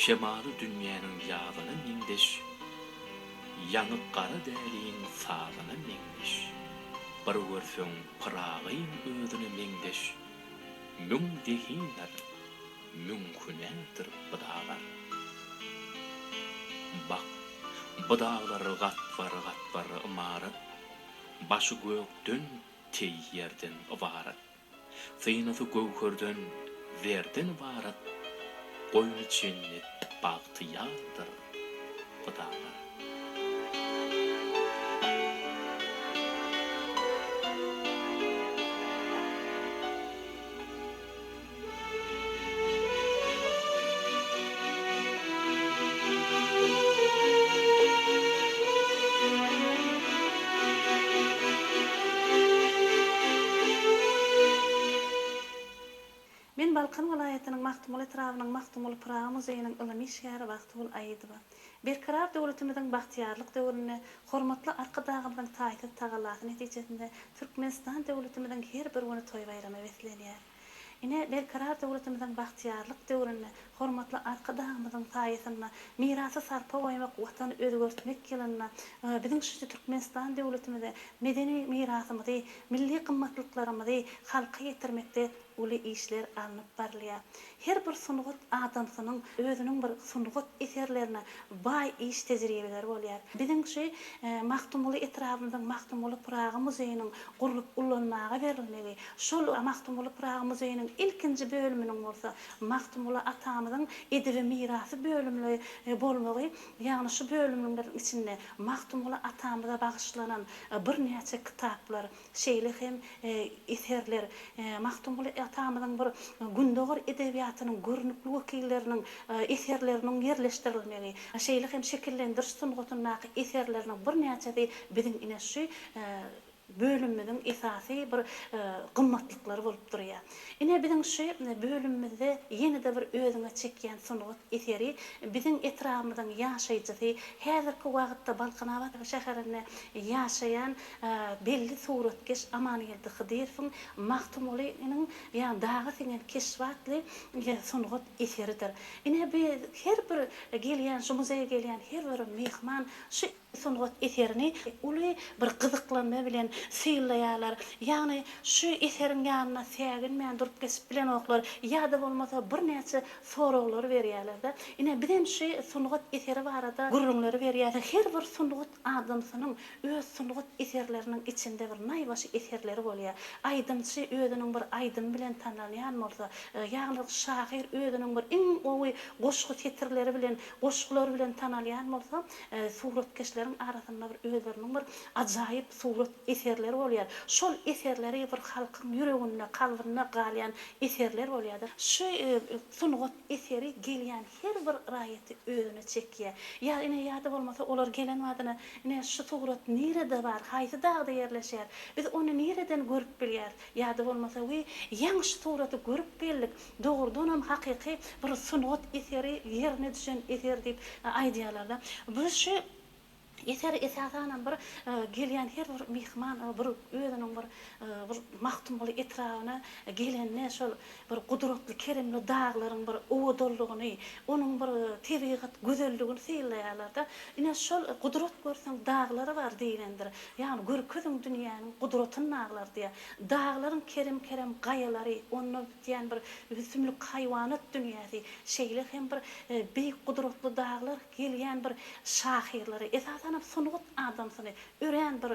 Şemalı dünýäniň ýazyny mindeş, ýanyk gara däliň sazyny meňdeş. Bir görsüň pyragyň özüne meňdeş, müň dehinler, mümkünädir bu dağlar. Bak, bu dağlar gatbar imarat, başı gökden tey ýerden ibarat. Synasy gowherden werden ibarat, goýny çennet bagtyýardyr bu dağlar. Men Balkan welaýatynyň Maktumul etrawynyň Maktumul Pyraga muzeýiniň ylmy işgäri Bagtygul aýdyba. Berkarar döwletimiziň bagtyarlyk döwrüne hormatly arkadagymyň taýyty tagalaty netijesinde Türkmenistan döwletimiziň her bir güni toý bayramy weslenýär. Ine berkarar döwletimiziň bagtyarlyk döwrüne hormatly arkadagymyň taýytyna mirasy sarpa goýmak, watany özgörtmek ýylyna biziň şu Türkmenistan döwletimizde medeni mirasymyzy, milli gymmatlyklarymy halka ýetirmekde uly işler alınıp barlýar. Her bir sunugat adamsynyň özüniň bir sunugat eserlerine bay iş tejribeleri bolýar. Biziň şu Maktumul etrafyndaň Maktumul Pyraga muzeýiniň gurulyp ullanmaga berilmegi, şol Maktumul Pyraga muzeýiniň ilkinji bölüminiň bolsa Maktumul atamyzyň edebi mirasy bölümleri bolmagy, ýagny şu bölümler içinde Maktumul atamyza bagyşlanan bir näçe kitaplar, şeýle hem eserler, Maktumul atamyzyň bir gündogor edebiýatynyň görnükli wekilleriniň eserleriniň ýerleşdirilmegi, şeýle hem şekillendiriş sunugatynyň eserleriniň bir näçe biziň ine şu bölümimiziň esasy bir gymmatlyklary bolup durýar. Ine biziň şu bölümimizde ýene-de bir özüňe çekýän sunugat eseri biziň etrafymyzyň ýaşaýjysy, häzirki wagtda Balkanabad şäherinde ýaşaýan belli suratkeş Amanyýelde Hydirowyň Maktumul'yň ýa dagy singen keşwatly sunugat eseridir. Ine her bir gelýän, şu muzeýe gelýän her bir mehman şu sunugat eserini uly bir gyzyklanma bilen sylaýarlar. Ýagny şu eseriň ýanyna säginmän durup kesip bilen oklar, ýa-da bolmasa bir näçe soraglar berýärler. Ine bilen şu sunugat eseri barada gurulmalar berýär. Her bir sunugat adamsynyň öz sunugat eserleriniň içinde bir naýbaşy eserleri bolýar. Aýdymçy özüniň bir aýdym bilen tanalýan bolsa, ýagny şahyr özüniň bir iň owy goşgu tetirleri bilen, goşgular bilen tanalýan bolsa, suratkeşleriň arasynda bir özleriniň bir ajaýyp surat eserleri bolýar. Şol eserleri bir halkyň ýüregine, kalbyna galýan eserler bolýar. Şu sunugat eseri gelýän her bir raýaty özüne çekýär. Ýa ine ýa-da bolmasa olar gelen wadyna ine şu surat nerede bar, haýsy dagda ýerleşýär? Biz onu nereden görüp bilýär? Ýa-da bolmasa we ýaňy suraty görüp geldik. Dogrudan hem hakyky bir sunugat eseri ýerine düşen eser diýip aýdýarlar. Bu şu eser esasanan bir gelýän her bir mehman bir özüniň bir Maktumul etrawyna gelenne şol bir gudratly keremli dağlaryň bir owdullygyny, onuň bir tebigat gözelligini sylaýarlar. Ine şol gudrat görseň dağlary bar diýilendir. Ýagny görkezing dünýäniň gudratyny naglar diýär. Dağlaryň kerem gaýalary, onu diýen bir üsümlik haýwanat dünýäsi, şeýle hem bir beýik gudratly dağlar gelýän bir şahyrlary esasan sunugat adamsyny ören bir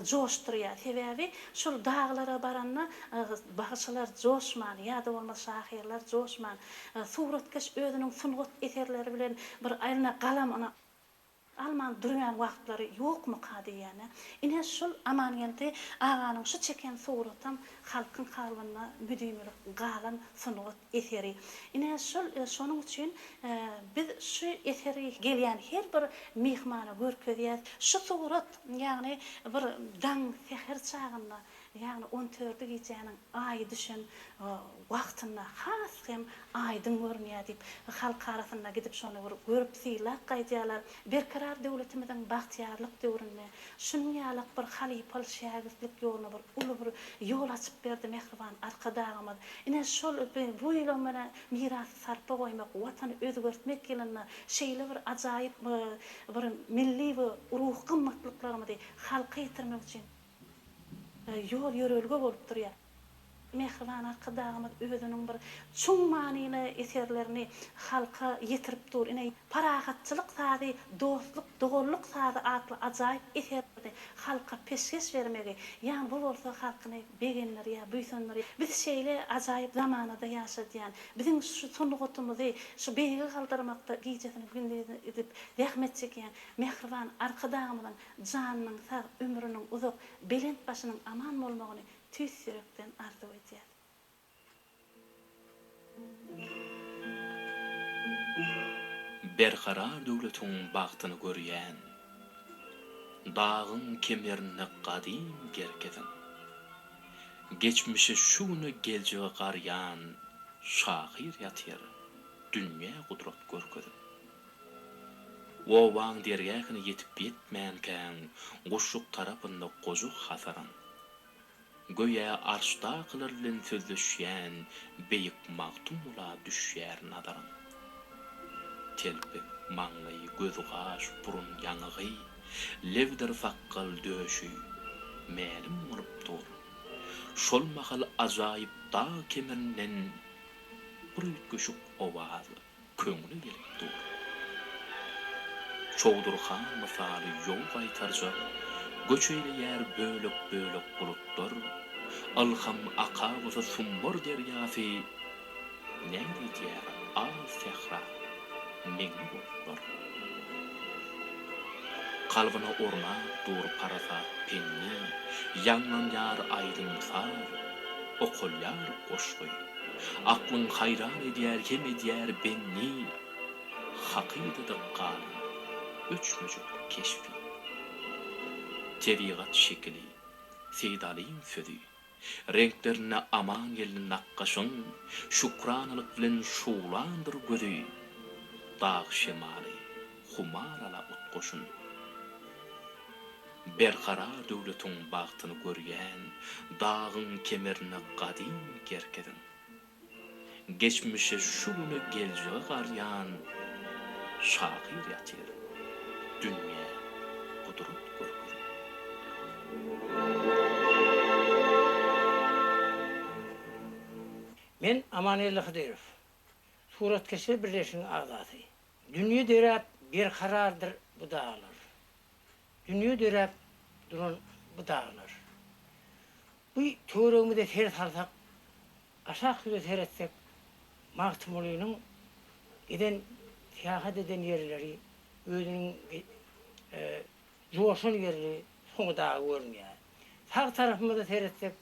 joşdurýar. Sebäbi şol dağlara baranna bagyşlar joşman, ýa-da bolmasa şahyrlar joşman. Suratkeş özüniň sunugat eserleri bilen bir aýryna galam alman durýan wagtlary ýokmy kadiýany. Ine şol Amanyýelde aganyň şu çeken suratam halkyň kalbyna müdümlik galan sunugat eseri. Ine şonuň üçin biz şu eseri gelýän her bir mehmana görkezýär. Şu surat ýagny bir daň seher çagynda Yani 14 gecenin ay düşen wagtynda has hem aydın görünýär diýip halk arasynda gidip şonu görüp syýlak gaýdýarlar. Berkarar döwletimiziň bagtyarlyk döwründe şunun ýalyk bir halipal şäherlik ýoluny bir uly bir ýol açyp berdi mehriban arkadaşymyz. Ine şol bu ýyl mene mirasy sarpa goýmak, watany özgertmek gelenler şeýle bir ajaýyp bir milli we ruh gymmatlyklarymy halka ýetirmek üçin yol yörelge bolup durýar. Mehriban arkadaşymyz özüniň bir çuň manyly eserlerini halka ýetirip dur. Ine paragatçylyk sady, dostluk, dogurluk sady atly ajaýyp eserleri halka peşkeş bermegi. Yani bu bolsa halkyny begenler ya büýsenler. Biz şeýle ajaýyp zamanada ýaşadýan, biziň şu sunugutumuzy şu begi galdyrmakda gijesini gündüzini edip rahmet çekýän mehriban arkadaşymyzyň janynyň sag, ömrüniň uzak, belent başynyň aman bolmagyny tüs yürekden arzu edýär. Berkarar döwletiň bagtyny görýän, dağın kemerini qadim gerkezin. Geçmişi şunu geljegi garyan, şahir ýatýar, dünýä gudrat görkezin. Owaň dergähine ýetip ýetmänken, goşuk tarapynda gojuk hasaran. Göýe arşda kılırlyn sözleşýän, beýik magtumla düşýär nadaran. Telpi, maňly, gözü gaş, burun ýanygy, lewder fakkal döşü, mälim bolup dur. Şol mahal ajaýyp da kemerinden bir göşük owazy köňüne gelip dur. Çoğdurhan misaly ýol gaýtarjak, göçeýle ýer bölük bulutlar, alham akawysa sumbur derýasy, näme diýär az sehra, meňi boluplar. Kalbyna ornak dur parasat penni, ýanlan ýar aýdyn sar, okulýar goşgy. Aklyn hayran edýär, hem edýär benni, hakydatyk gal, öçmüjük keşfi. Tebigat şekli, seýdalym sözü, renklerine aman gelin nakkaşın, şukranalyk bilen şuwlandyr gözü, dağ şemali, humarala utgoşun. Berkarar döwletiň bagtyny görýän, dağın kemerini qadim gerkezin. Geçmişe şunu geljegi garyan, şahir ýatýar, dünýä gudrat görkezin. Men Amanelli Hıdyrov, Suratkeşi Birleşigiň agzasy. Dünýe derep bir karardır bu dağlar. Dünýe derep duran bu dağlar. Bu töweregimizde ter salsak, aşak ýüze teretsek, Magtumulynyň eden siýahat eden ýerleri, özüniň joşun ýerleri soňa dağı görünýär. Sag tarapymyza teretsek,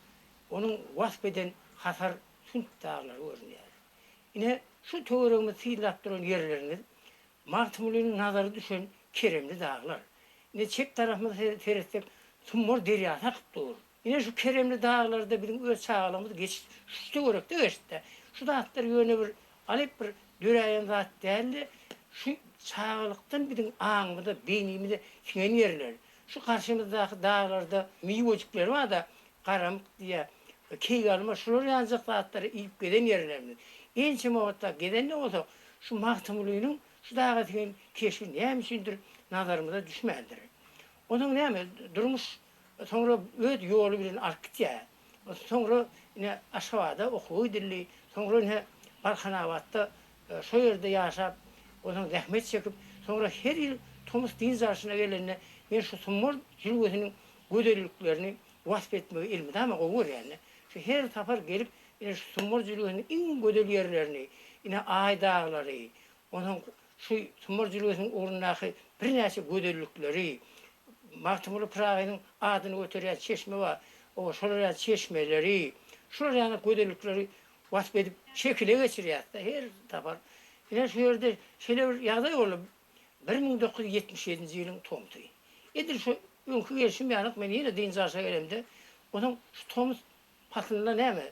onuň wasp eden hasar sunt dağlar görünýär. Ine şu töweregimiz syýlap duran ýerleriniz Magtumulynyň nazary düşen keremli dağlar. Ine çep tarapymyza teretsek, summur derýasy akyp dur. Ine şu keremli dağlarda bizim öz çağalymyz geçip şu görekde geçdi. Şu dağlar ýöne bir alyp bir döräýän zat däldi. Şu çağalykdan bizim aňymyzda, beýnimizde şeňen ýerler. Şu karşımızdaky dağlarda miýwejikler var da garamyk diýe keygalma şular ýanjak zatlary iýip geden ýerlerimiz. Ençe mowatda geden ne bolsa şu Magtumulynyň şu dağa diýen keşi näme üçindir nazarymyza düşmändir. Onuň näme durmuş soňra öz ýoly bilen arkitýär. Soňra ine aşawada okuwy dilli, soňra ine Barxanawatda şo ýerde ýaşap, onuň zähmet çekip, soňra her ýyl Tomus din zarşyna gelende men şu summur jilwesiniň gödeliklerini wasp etmegi ilmide ama gower ýani. Şu her tapar gelip ine şu summur jilwesiniň iň gödel ýerlerini, ine aý dağlary, onuň şu summur jilwesiniň orundaky bir näçe gödelikleri, Magtumuly Pragynyň adyny göterýän çeşme bar. O şolar çeşmeleri, şolar ýany gödelikleri wasp edip şekile geçirýär. Her tapar. Ine şu ýerde şeýle bir ýagdaý bolup 1977-nji ýylyň tomty. Edir şu öňkü gelişim ýanyk men ýene din zarşa gelemde Onun şu Thomas patınla näme?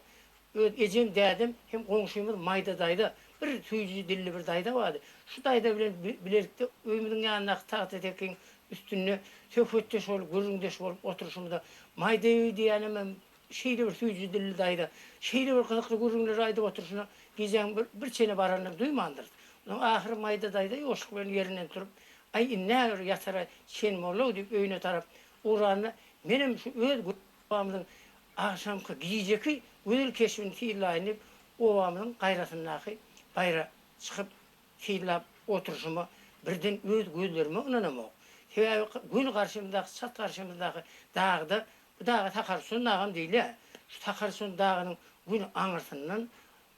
Ecem dädim hem goňşymyz Maýda daýda bir süýji dilli bir daýda bardy. Şu daýda bilen bilerikde öýümüň ýanyna taht edekin üstünne söhbetdeş bolup, gürüňdeş bolup oturuşymyzda Maýda diýenem şeýle bir süýji dilli daýda, şeýle bir gyzykly gürüňler aýdyp oturuşyna gizen bir çene baranyp duýmandyr. Onuň ahyry Maýda daýda ýoşuk bilen ýerinden turup, "Ay inner ýatara çen molok" diýip öýüne tarap urany menim şu öz gurpamyň akşamky giyjeki özel keşfini fiýilläýip owamyň gaýratynaky baýra çykyp fiýillap oturuşyma birden öz gözlerime inanamok. Sebäbi gün garşymdaky, sat garşymyzdaky dagda, bu daga takarsun dagam diýle. Şu takarsun dagynyň gün aňyrtyndan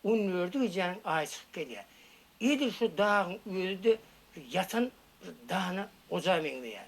unlördi gijen aý çykyp gelýär. Edir şu dağın özü yatan dağına ocağı meňdeýär.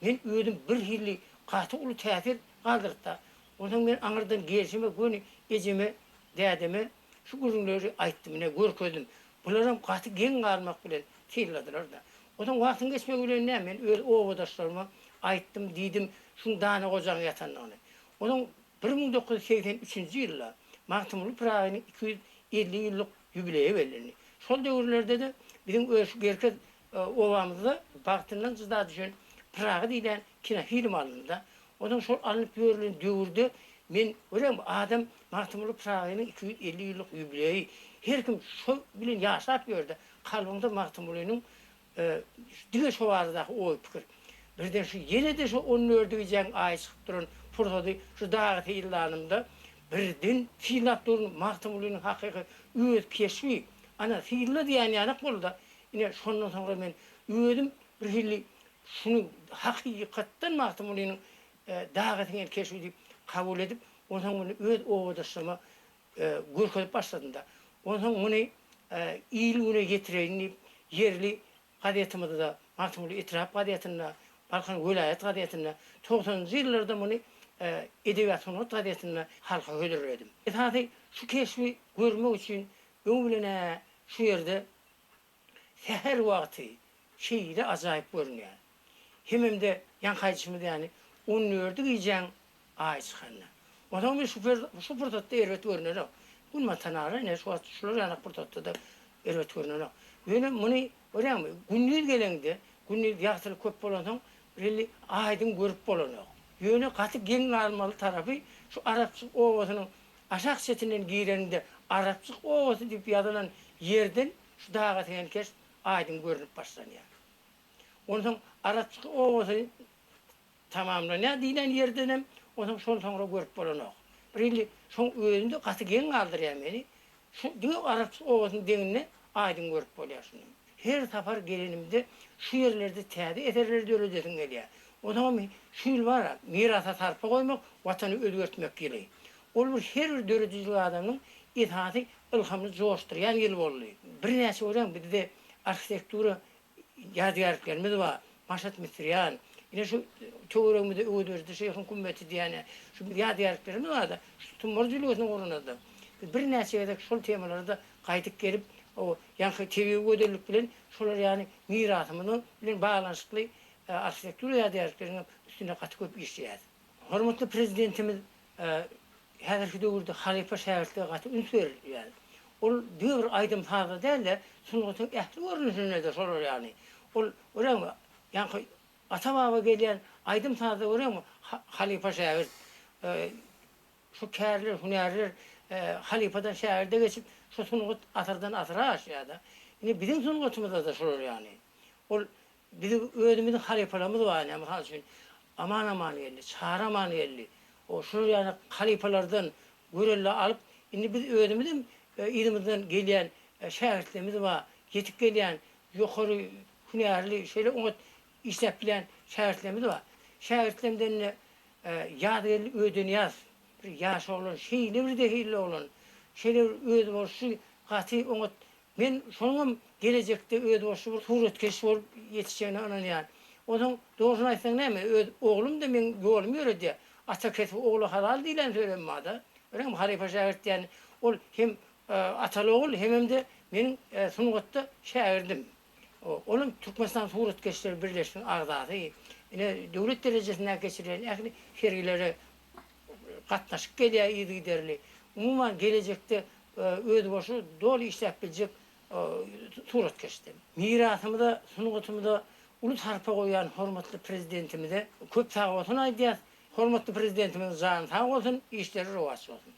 Men özüm bir hilli gaty uly täsir galdyrda. Onuň men aňyrdan gelşime göni ejime dädeme şu gürünleri aýtdym, ne görkedim. Bularam gaty geň garmak bilen fiýillädiler da. Onuň wagtyň geçmek bilen men öz owadaşlaryma aýtdym, diýdim, şu dağına ocağı yatanlygyny. Onuň 1983-nji ýylda Magtymly Pragyny 250 ýyllyk ýubileýi belirli. Şol döwürlerde de bizim öýüş gerçek owamyzda bagtyndan jyzda düşen Praga diýilen kino film alındı. Onuň şol alyp ýörülen döwürde men görem adam Magtymly Pragynyň 250 ýyllyk ýubileýi her kim şol bilen ýaşap ýördi. Kalbymda Magtymlynyň dige şo baradaky oý pikir. Birden şu ýene de şu 14 diýen aý çykyp duran fursady şu dagy fiýillanymda birden fiýillap duran Magtymlynyň hakyky öz keşfi ana fiýille diýen ýanyk boldy. Ine şondan soňra men özüm bir hilli şunu hakykatdan Magtymlynyň dagyny keşfi diýip kabul edip, onuň muny öz owadaşyma görkezip başladym da. Onuň muny iýilgine getireýin diýip yerli gazetymyzda da Magtymly Itiraf gazetyna, Balkan Welaýat gazetyna 90-njy ýyllarda muny Edebiýat Sanat gazetyna halka höderledim. Hadi şu keşfi görmek üçin öňüne şu ýerde seher wagty şeýle ajaýyp görünýär. Hemimde ýankaýçymyz ýani 14 gijen aý çykanda. Onuň bir şu fırsatda erbet görünýär. Gün matanara ne şu şular ýanyk fırsatda da erbet görünýär. Meni muny görýärmi? Gündüz gelende, gündüz ýagtyly köp bolansoň belli aýdyn görüp bolanok. Ýöne gaty geň almaly tarapy şu Arapçyk owasynyň aşak setinden giýerinde Arapçyk owasy diýip ýazylan ýerden şu daga tegen kes aýdyn görünip başlanýar. Onuň Arapçyk owasy tamamlanýar diýilen ýerden hem onuň şol soňra görüp bolanok. Belli şoň özünde gaty geň galdyrýar meni. Şu diňe Arapçyk owasynyň deňine aýdyn görüp bolýar şunu. Her safar gelenimde şu yerlerde täze eserler döredesin gelýär. Onuň şu ýyl bar, mirasa tarpa goýmak, watany özgertmek gelýär. Ol bir her bir döredijli adamyň itaty ilhamny joşdurýan ýyl boldy. Bir näçe ören bizde arxitektura ýadgarlyklarymyz bar. Maşat Mitryan, ine şu töweregimizde öwdürdi şeýhin kummeti diýene şu ýadgarlyklarymyz bar da, şu tumurjylygynyň ornunda. Bir näçe edek şol temalarda gaýdyp gelip o ýanky TV ödüllik bilen şolar ýani mirasymyny bilen baglanyşykly arxitektura ýadgarlyklarynyň üstüne gaty köp işleýär. Hormatly prezidentimiz häzirki döwürde halifa şäherlikde gaty üns berilýär. Ol döwür aýdym taýda däl, sunugyň ähli görünüşine de şolar ýani. Ol örenmi? Ýanky ata baba gelýän aýdym taýda örenmi? Halifa şäher şu kärler, hünärler halifadan şäherde geçip şu sunugut atyrdan atyra aşýada. Ine bizim sunugutumyzda da şolar ýani. Ol bizim özümizin halifalarymyz bar, mesela üçin aman ýerli, çaraman ýerli. O şu ýani halifalardan görelle alyp, indi biz özümizin ilimizden gelýän şäherliklerimiz bar, yetip gelýän ýokary hünärli şeýle oňat işlep bilen şäherliklerimiz bar. Şäherliklerden ýadyrly ödenýär. Bir ýaş bolan, şeýle bir dehilli bolan, şeýle öz bolşy gaty oňat men şoňam gelecekde öz bolşy bir suretkeş bolup ýetişýäne inanýar. Onuň dogryny aýtsaň näme? Öz oglum da men ýolum ýöredi. Ata ketip ogly halal diýilen söylenmadi. Öňem halifa şäher diýen ol hem ataly ogul hem de meniň sunugatda şäherdim. Olum Türkmenistan suretkeşleri birleşiň agzasy. Ine döwlet derejesinde geçirilen ähli şergilere gatnaşyp gelýär ýygy giderli. Umuman gelecekde öz boşu dolu işläp biljek surat geçdi. Mirasymyda, sunugutymyda ulut harpa goýan hormatly prezidentimize köp sag bolsun aýdýas. Hormatly prezidentimiz jany sag bolsun, işleri rowaç bolsun.